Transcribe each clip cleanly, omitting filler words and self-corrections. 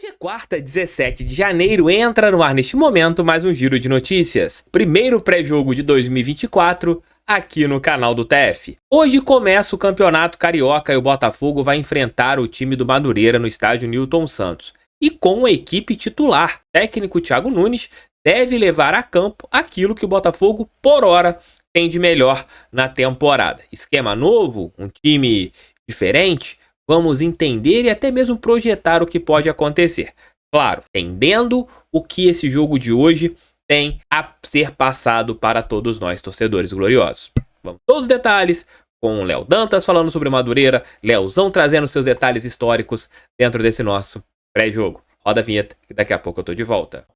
Hoje é quarta, 17 de janeiro, entra no ar neste momento mais um giro de notícias. Primeiro pré-jogo de 2024 aqui no canal do TF. Hoje começa o Campeonato Carioca e o Botafogo vai enfrentar o time do Madureira no estádio Newton Santos. E com a equipe titular, o técnico Thiago Nunes deve levar a campo aquilo que o Botafogo, por hora, tem de melhor na temporada. Esquema novo, um time diferente. Vamos entender e até mesmo projetar o que pode acontecer. Claro, entendendo o que esse jogo de hoje tem a ser passado para todos nós, torcedores gloriosos. Vamos todos os detalhes com o Léo Dantas falando sobre Madureira, Léozão trazendo seus detalhes históricos dentro desse nosso pré-jogo. Roda a vinheta que daqui a pouco eu tô de volta.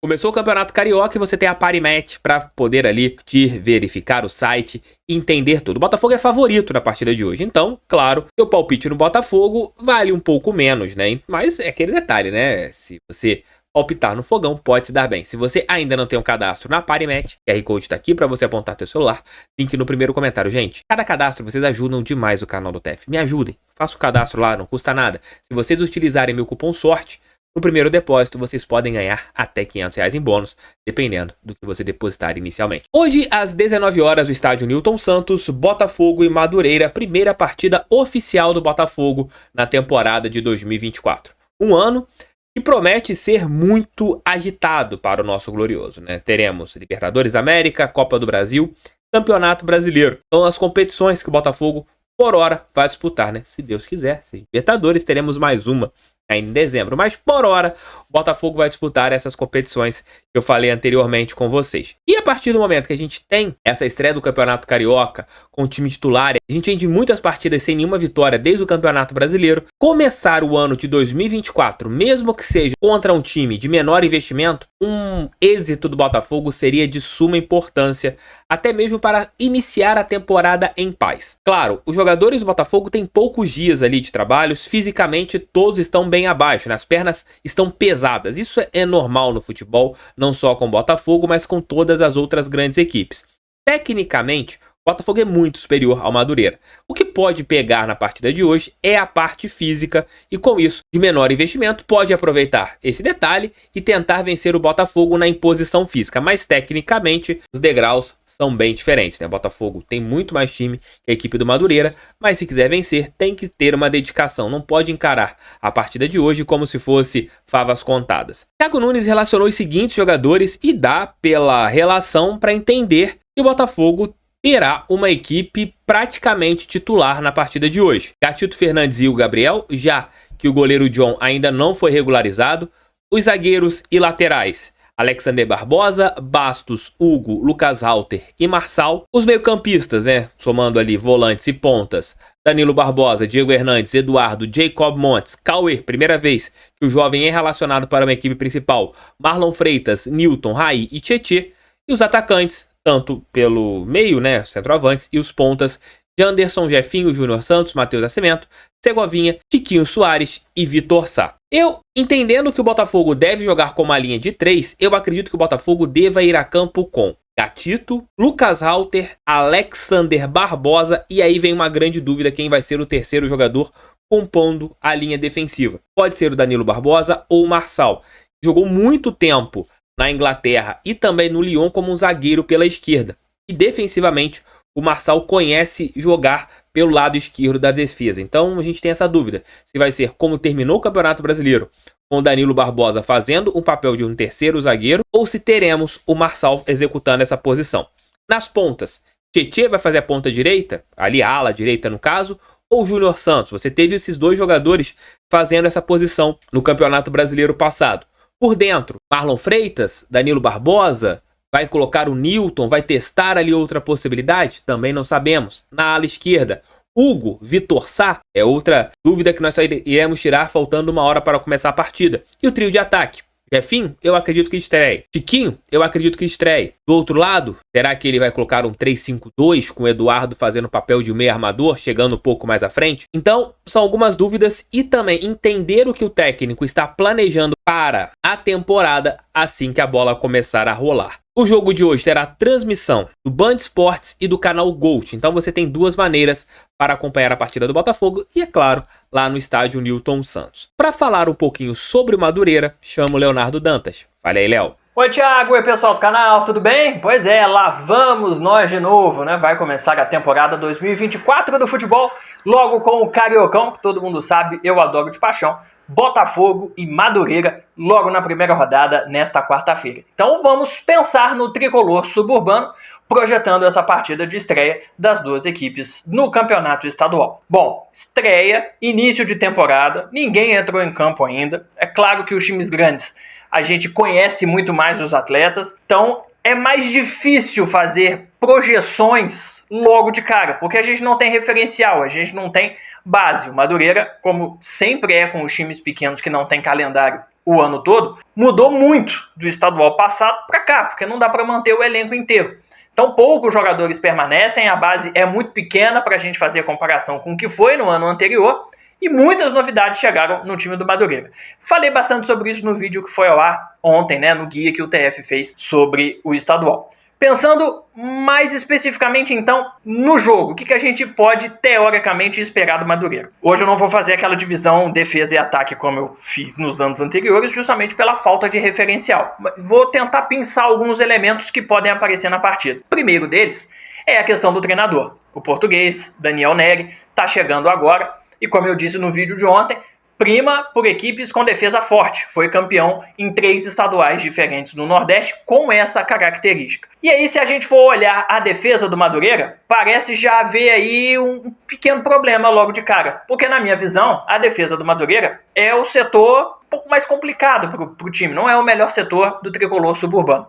Começou o Campeonato Carioca e você tem a Parimatch para poder ali verificar o site e entender tudo. O Botafogo é favorito na partida de hoje, então, claro, o palpite no Botafogo vale um pouco menos, né? Mas é aquele detalhe, né? Se você palpitar no fogão, pode se dar bem. Se você ainda não tem um cadastro na Parimatch, o QR Code tá aqui para você apontar teu celular, link no primeiro comentário. Gente, cada cadastro vocês ajudam demais o canal do TF. Me ajudem, faça o cadastro lá, não custa nada. Se vocês utilizarem meu cupom SORTE, no primeiro depósito, vocês podem ganhar até R$500 em bônus, dependendo do que você depositar inicialmente. Hoje, às 19 horas, no estádio Newton Santos, Botafogo e Madureira, primeira partida oficial do Botafogo na temporada de 2024. Um ano que promete ser muito agitado para o nosso glorioso, né? Teremos Libertadores da América, Copa do Brasil, Campeonato Brasileiro. São as competições que o Botafogo, por hora, vai disputar, né? Se Deus quiser, se Libertadores, teremos mais uma ainda em dezembro, mas por hora o Botafogo vai disputar essas competições que eu falei anteriormente com vocês. E a partir do momento que a gente tem essa estreia do Campeonato Carioca com o time titular, a gente tem de muitas partidas sem nenhuma vitória desde o Campeonato Brasileiro, começar o ano de 2024, mesmo que seja contra um time de menor investimento, um êxito do Botafogo seria de suma importância, até mesmo para iniciar a temporada em paz. Claro, os jogadores do Botafogo têm poucos dias ali de trabalhos, fisicamente todos estão bem abaixo, né? As pernas estão pesadas. Isso é normal no futebol, não só com o Botafogo, mas com todas as outras grandes equipes. Tecnicamente, o Botafogo é muito superior ao Madureira. O que pode pegar na partida de hoje é a parte física e com isso, de menor investimento, pode aproveitar esse detalhe e tentar vencer o Botafogo na imposição física. Mas tecnicamente, os degraus são bem diferentes, né? O Botafogo tem muito mais time que a equipe do Madureira, mas se quiser vencer, tem que ter uma dedicação. Não pode encarar a partida de hoje como se fosse favas contadas. Thiago Nunes relacionou os seguintes jogadores e dá pela relação para entender que o Botafogo terá uma equipe praticamente titular na partida de hoje. Gatito Fernandes e o Gabriel, já que o goleiro John ainda não foi regularizado. Os zagueiros e laterais: Alexander Barbosa, Bastos, Hugo, Lucas Halter e Marçal. Os meio-campistas, né, somando ali volantes e pontas: Danilo Barbosa, Diego Hernandes, Eduardo, Jacob Montes, Cauê, primeira vez que o jovem é relacionado para uma equipe principal, Marlon Freitas, Newton, Raí e Tietê. E os atacantes, tanto pelo meio, né, centroavantes, e os pontas: Janderson, Jefinho, Júnior Santos, Matheus Nascimento, Segovinha, Tiquinho Soares e Vitor Sá. Eu, entendendo que o Botafogo deve jogar com uma linha de 3, eu acredito que o Botafogo deva ir a campo com Gatito, Lucas Halter, Alexander Barbosa, e aí vem uma grande dúvida quem vai ser o terceiro jogador compondo a linha defensiva. Pode ser o Danilo Barbosa ou o Marçal. Jogou muito tempo na Inglaterra e também no Lyon como um zagueiro pela esquerda. E defensivamente, o Marçal conhece jogar pelo lado esquerdo da defesa. Então a gente tem essa dúvida. Se vai ser como terminou o Campeonato Brasileiro, com o Danilo Barbosa fazendo um papel de um terceiro zagueiro, ou se teremos o Marçal executando essa posição. Nas pontas, Tietê vai fazer a ponta direita, ali a ala direita no caso, ou Júnior Santos. Você teve esses dois jogadores fazendo essa posição no Campeonato Brasileiro passado. Por dentro, Marlon Freitas, Danilo Barbosa, vai colocar o Newton, vai testar ali outra possibilidade? Também não sabemos. Na ala esquerda, Hugo, Vitor Sá, é outra dúvida que nós só iremos tirar faltando uma hora para começar a partida. E o trio de ataque? Jefinho, eu acredito que estreie. Tiquinho, eu acredito que estreie. Do outro lado, será que ele vai colocar um 3-5-2 com o Eduardo fazendo o papel de meio armador, chegando um pouco mais à frente? Então, são algumas dúvidas e também entender o que o técnico está planejando para a temporada assim que a bola começar a rolar. O jogo de hoje terá transmissão do Band Esportes e do canal Gold, então você tem duas maneiras para acompanhar a partida do Botafogo e, é claro, lá no estádio Newton Santos. Para falar um pouquinho sobre o Madureira, chamo o Leonardo Dantas. Fala aí, Léo. Oi, Thiago, oi pessoal do canal, tudo bem? Pois é, lá vamos nós de novo, né? Vai começar a temporada 2024 do futebol, logo com o Cariocão, que todo mundo sabe, eu adoro de paixão, Botafogo e Madureira, logo na primeira rodada, nesta quarta-feira. Então vamos pensar no tricolor suburbano, projetando essa partida de estreia das duas equipes no campeonato estadual. Bom, estreia, início de temporada, ninguém entrou em campo ainda, é claro que os times grandes a gente conhece muito mais os atletas, então é mais difícil fazer projeções logo de cara, porque a gente não tem referencial, a gente não tem base. O Madureira, como sempre é com os times pequenos que não tem calendário o ano todo, mudou muito do estadual passado para cá, porque não dá para manter o elenco inteiro. Então poucos jogadores permanecem, a base é muito pequena para a gente fazer a comparação com o que foi no ano anterior, e muitas novidades chegaram no time do Madureira. Falei bastante sobre isso no vídeo que foi ao ar ontem, né, no guia que o TF fez sobre o estadual. Pensando mais especificamente, então, no jogo, o que a gente pode, teoricamente, esperar do Madureira? Hoje eu não vou fazer aquela divisão defesa e ataque como eu fiz nos anos anteriores, justamente pela falta de referencial. Vou tentar pensar alguns elementos que podem aparecer na partida. O primeiro deles é a questão do treinador. O português, Daniel Neri, está chegando agora. E como eu disse no vídeo de ontem, prima por equipes com defesa forte. Foi campeão em 3 estaduais diferentes no Nordeste com essa característica. E aí, se a gente for olhar a defesa do Madureira, parece já haver aí um pequeno problema logo de cara. Porque na minha visão, a defesa do Madureira é o setor um pouco mais complicado para o time. Não é o melhor setor do tricolor suburbano.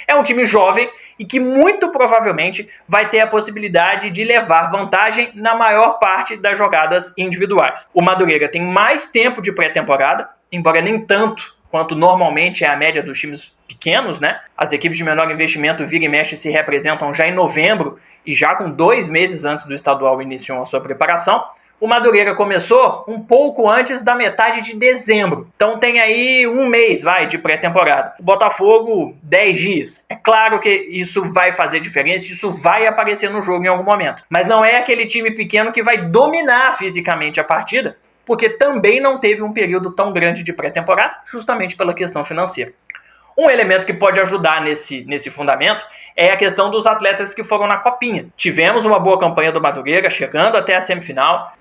É um time jovem e que muito provavelmente vai ter a possibilidade de levar vantagem na maior parte das jogadas individuais. O Madureira tem mais tempo de pré-temporada, embora nem tanto quanto normalmente é a média dos times pequenos, né? As equipes de menor investimento vira e mexe se representam já em novembro e já com 2 meses antes do estadual iniciam a sua preparação. O Madureira começou um pouco antes da metade de dezembro. Então tem aí 1 mês, de pré-temporada. O Botafogo, 10 dias. É claro que isso vai fazer diferença, isso vai aparecer no jogo em algum momento. Mas não é aquele time pequeno que vai dominar fisicamente a partida, porque também não teve um período tão grande de pré-temporada, justamente pela questão financeira. Um elemento que pode ajudar nesse fundamento é a questão dos atletas que foram na Copinha. Tivemos uma boa campanha do Madureira, chegando até a semifinal,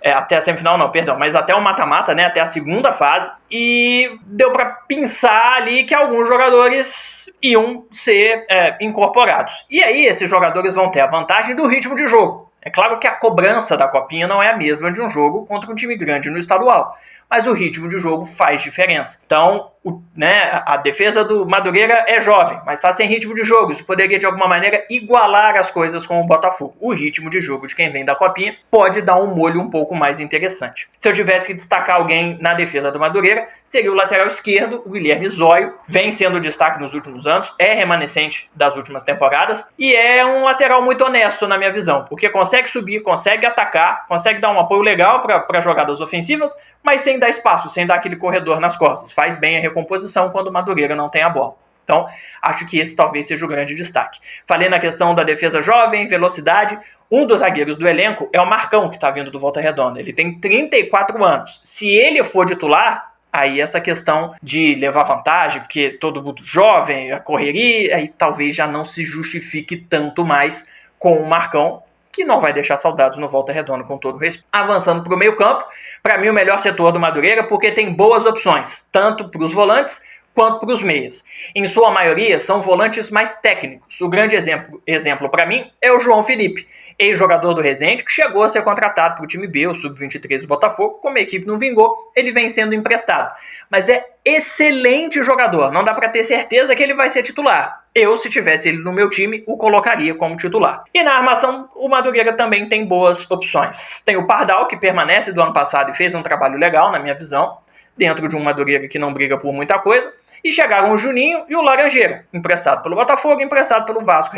mas até o mata-mata, né, até a segunda fase, e deu para pensar ali que alguns jogadores iam ser incorporados. E aí esses jogadores vão ter a vantagem do ritmo de jogo. É claro que a cobrança da Copinha não é a mesma de um jogo contra um time grande no estadual, mas o ritmo de jogo faz diferença. Então, a defesa do Madureira é jovem, mas está sem ritmo de jogo. Isso poderia, de alguma maneira, igualar as coisas com o Botafogo. O ritmo de jogo de quem vem da Copinha pode dar um molho um pouco mais interessante. Se eu tivesse que destacar alguém na defesa do Madureira, seria o lateral esquerdo, o Guilherme Zóio. Vem sendo destaque nos últimos anos, é remanescente das últimas temporadas e é um lateral muito honesto, na minha visão, porque consegue subir, consegue atacar, consegue dar um apoio legal para jogadas ofensivas, mas sem dar espaço, sem dar aquele corredor nas costas. Faz bem a recomposição quando o Madureira não tem a bola. Então, acho que esse talvez seja o grande destaque. Falei na questão da defesa jovem, velocidade. Um dos zagueiros do elenco é o Marcão, que está vindo do Volta Redonda. Ele tem 34 anos. Se ele for titular, aí essa questão de levar vantagem, porque todo mundo jovem, a correria, aí talvez já não se justifique tanto mais com o Marcão, que não vai deixar saudades no Volta Redonda, com todo o respeito. Avançando para o meio campo, para mim o melhor setor do Madureira, porque tem boas opções, tanto para os volantes quanto para os meias. Em sua maioria, são volantes mais técnicos. O grande exemplo para mim é o João Felipe, ex-jogador do Resende, que chegou a ser contratado para o time B, o Sub-23 do Botafogo. Como a equipe não vingou, ele vem sendo emprestado. Mas é excelente jogador, não dá para ter certeza que ele vai ser titular. Eu, se tivesse ele no meu time, o colocaria como titular. E na armação, o Madureira também tem boas opções. Tem o Pardal, que permanece do ano passado e fez um trabalho legal, na minha visão, dentro de um Madureira que não briga por muita coisa. E chegaram o Juninho e o Laranjeira, emprestado pelo Botafogo e emprestado pelo Vasco,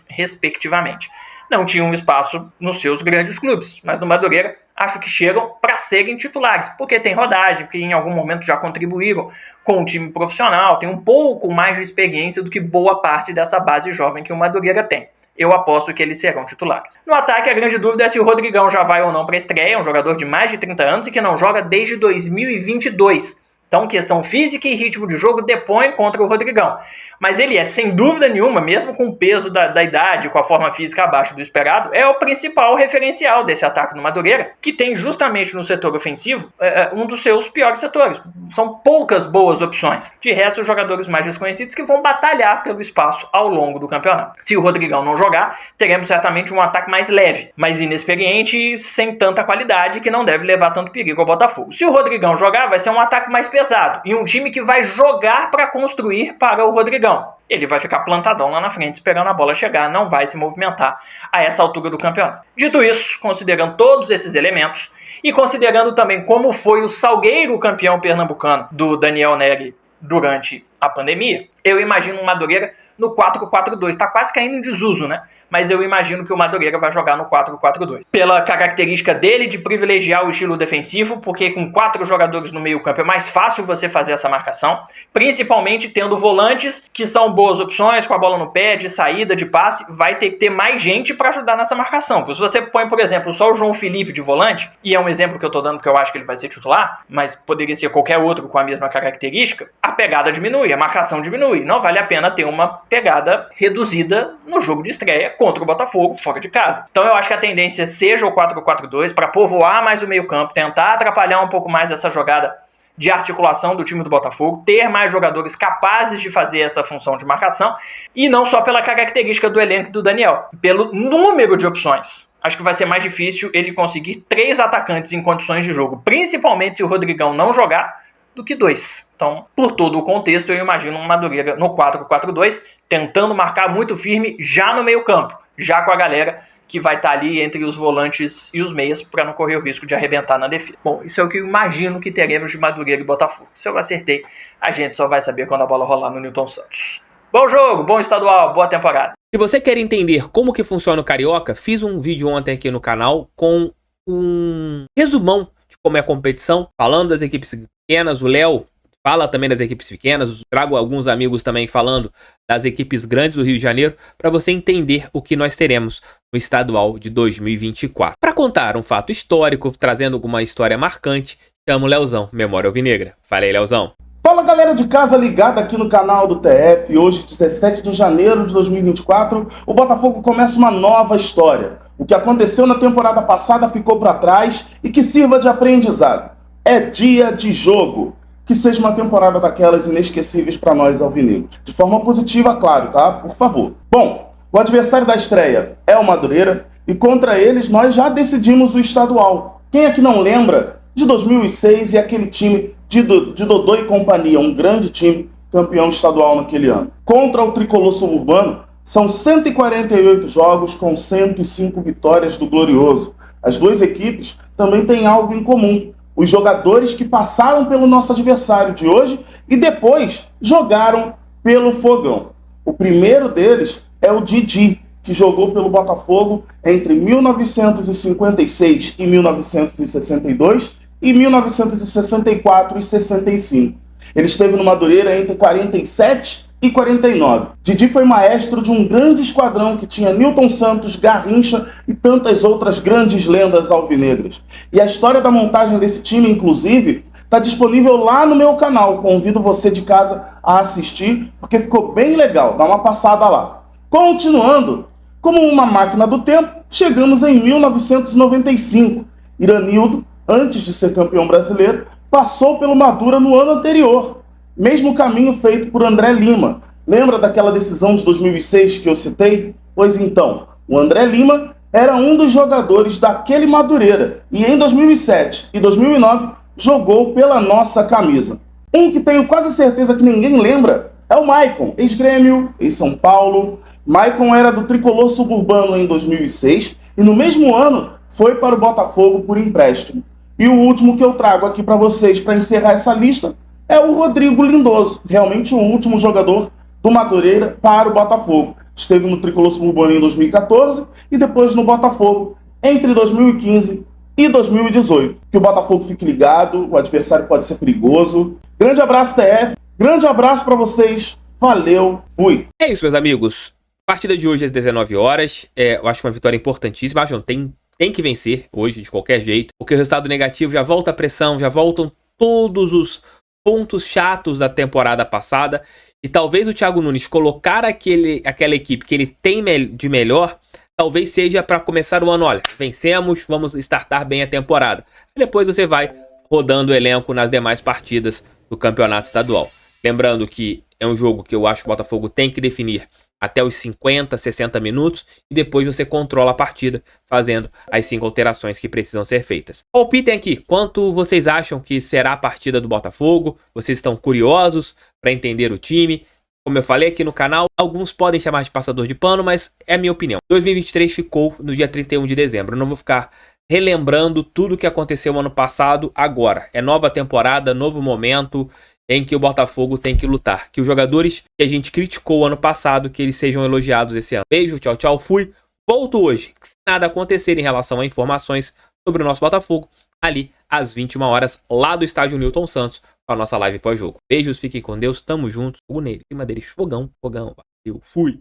respectivamente. Não tinham espaço nos seus grandes clubes, mas no Madureira acho que chegam para serem titulares, porque tem rodagem, porque em algum momento já contribuíram com o time profissional, tem um pouco mais de experiência do que boa parte dessa base jovem que o Madureira tem. Eu aposto que eles serão titulares. No ataque, a grande dúvida é se o Rodrigão já vai ou não para a estreia, um jogador de mais de 30 anos e que não joga desde 2022. Então, questão física e ritmo de jogo depõem contra o Rodrigão. Mas ele é, sem dúvida nenhuma, mesmo com o peso da idade, com a forma física abaixo do esperado, é o principal referencial desse ataque no Madureira, que tem justamente no setor ofensivo um dos seus piores setores. São poucas boas opções. De resto, os jogadores mais desconhecidos que vão batalhar pelo espaço ao longo do campeonato. Se o Rodrigão não jogar, teremos certamente um ataque mais leve, mais inexperiente e sem tanta qualidade, que não deve levar tanto perigo ao Botafogo. Se o Rodrigão jogar, vai ser um ataque mais pesado e um time que vai jogar para construir para o Rodrigão. Ele vai ficar plantadão lá na frente, esperando a bola chegar, não vai se movimentar a essa altura do campeonato. Dito isso, considerando todos esses elementos e considerando também como foi o Salgueiro campeão pernambucano do Daniel Neri durante a pandemia, eu imagino um Madureira no 4-4-2. Está quase caindo em desuso, né? Mas eu imagino que o Madureira vai jogar no 4-4-2. Pela característica dele de privilegiar o estilo defensivo, porque com 4 jogadores no meio campo é mais fácil você fazer essa marcação, principalmente tendo volantes que são boas opções, com a bola no pé, de saída, de passe, vai ter que ter mais gente para ajudar nessa marcação. Porque se você põe, por exemplo, só o João Felipe de volante, e é um exemplo que eu estou dando porque eu acho que ele vai ser titular, mas poderia ser qualquer outro com a mesma característica, a pegada diminui, a marcação diminui. Não vale a pena ter uma pegada reduzida no jogo de estreia contra o Botafogo, fora de casa. Então eu acho que a tendência seja o 4-4-2 para povoar mais o meio campo, tentar atrapalhar um pouco mais essa jogada de articulação do time do Botafogo, ter mais jogadores capazes de fazer essa função de marcação, e não só pela característica do elenco do Daniel, pelo número de opções. Acho que vai ser mais difícil ele conseguir 3 atacantes em condições de jogo, principalmente se o Rodrigão não jogar, do que 2. Então, por todo o contexto, eu imagino um Madureira no 4-4-2, tentando marcar muito firme já no meio campo, já com a galera que vai estar ali entre os volantes e os meias para não correr o risco de arrebentar na defesa. Bom, isso é o que eu imagino que teremos de Madureira e Botafogo. Se eu acertei, a gente só vai saber quando a bola rolar no Newton Santos. Bom jogo, bom estadual, boa temporada. Se você quer entender como que funciona o Carioca, fiz um vídeo ontem aqui no canal com um resumão de como é a competição, falando das equipes pequenas. O Léo fala também das equipes pequenas, trago alguns amigos também falando das equipes grandes do Rio de Janeiro, para você entender o que nós teremos no estadual de 2024. Para contar um fato histórico, trazendo alguma história marcante, chamo o Leozão, Memória Alvinegra. Fala aí, Leozão. Fala, galera de casa ligada aqui no canal do TF. Hoje, 17 de janeiro de 2024, o Botafogo começa uma nova história. O que aconteceu na temporada passada ficou para trás e que sirva de aprendizado. É dia de jogo. Que seja uma temporada daquelas inesquecíveis para nós alvinegros. De forma positiva, claro, tá? Por favor. Bom, o adversário da estreia é o Madureira e contra eles nós já decidimos o estadual. Quem é que não lembra de 2006 e aquele time de Dodô e companhia, um grande time campeão estadual naquele ano? Contra o tricolor suburbano, são 148 jogos com 105 vitórias do Glorioso. As duas equipes também têm algo em comum. Os jogadores que passaram pelo nosso adversário de hoje e depois jogaram pelo Fogão. O primeiro deles é o Didi, que jogou pelo Botafogo entre 1956 e 1962 e 1964 e 65. Ele esteve no Madureira entre 47 e 49. Didi foi maestro de um grande esquadrão que tinha Newton Santos, Garrincha e tantas outras grandes lendas alvinegras. E a história da montagem desse time, inclusive, está disponível lá no meu canal. Convido você de casa a assistir, porque ficou bem legal. Dá uma passada lá. Continuando, como uma máquina do tempo, chegamos em 1995. Iranildo, antes de ser campeão brasileiro, passou pelo Madura no ano anterior. Mesmo caminho feito por André Lima. Lembra daquela decisão de 2006 que eu citei? Pois então, o André Lima era um dos jogadores daquele Madureira e em 2007 e 2009 jogou pela nossa camisa. Um que tenho quase certeza que ninguém lembra é o Maicon, ex-Grêmio, ex-São Paulo. Maicon era do tricolor suburbano em 2006 e no mesmo ano foi para o Botafogo por empréstimo. E o último que eu trago aqui para vocês para encerrar essa lista é o Rodrigo Lindoso, realmente o último jogador do Madureira para o Botafogo. Esteve no tricolor suburbano em 2014 e depois no Botafogo entre 2015 e 2018. Que o Botafogo fique ligado, o adversário pode ser perigoso. Grande abraço, TF. Grande abraço para vocês. Valeu, fui. É isso, meus amigos. Partida de hoje às 19 horas. Eu acho uma vitória importantíssima. Acho que tem que vencer hoje de qualquer jeito. Porque o resultado negativo já volta a pressão, já voltam todos os pontos chatos da temporada passada. E talvez o Thiago Nunes colocar aquela equipe que ele tem de melhor, talvez seja para começar o ano. Olha, vencemos, vamos startar bem a temporada. E depois você vai rodando o elenco nas demais partidas do campeonato estadual. Lembrando que é um jogo que eu acho que o Botafogo tem que definir até os 50, 60 minutos e depois você controla a partida fazendo as 5 alterações que precisam ser feitas. Palpitem aqui, quanto vocês acham que será a partida do Botafogo? Vocês estão curiosos para entender o time? Como eu falei aqui no canal, alguns podem chamar de passador de pano, mas é a minha opinião. 2023 ficou no dia 31 de dezembro. Eu não vou ficar relembrando tudo o que aconteceu no ano passado agora. É nova temporada, novo momento em que o Botafogo tem que lutar. Que os jogadores que a gente criticou ano passado, que eles sejam elogiados esse ano. Beijo, tchau, tchau, fui. Volto hoje, se nada acontecer em relação a informações sobre o nosso Botafogo, ali às 21 horas, lá do estádio Newton Santos, para a nossa live pós-jogo. Beijos, fiquem com Deus, tamo juntos. Fogo nele, em cima dele, fogão, valeu, fui.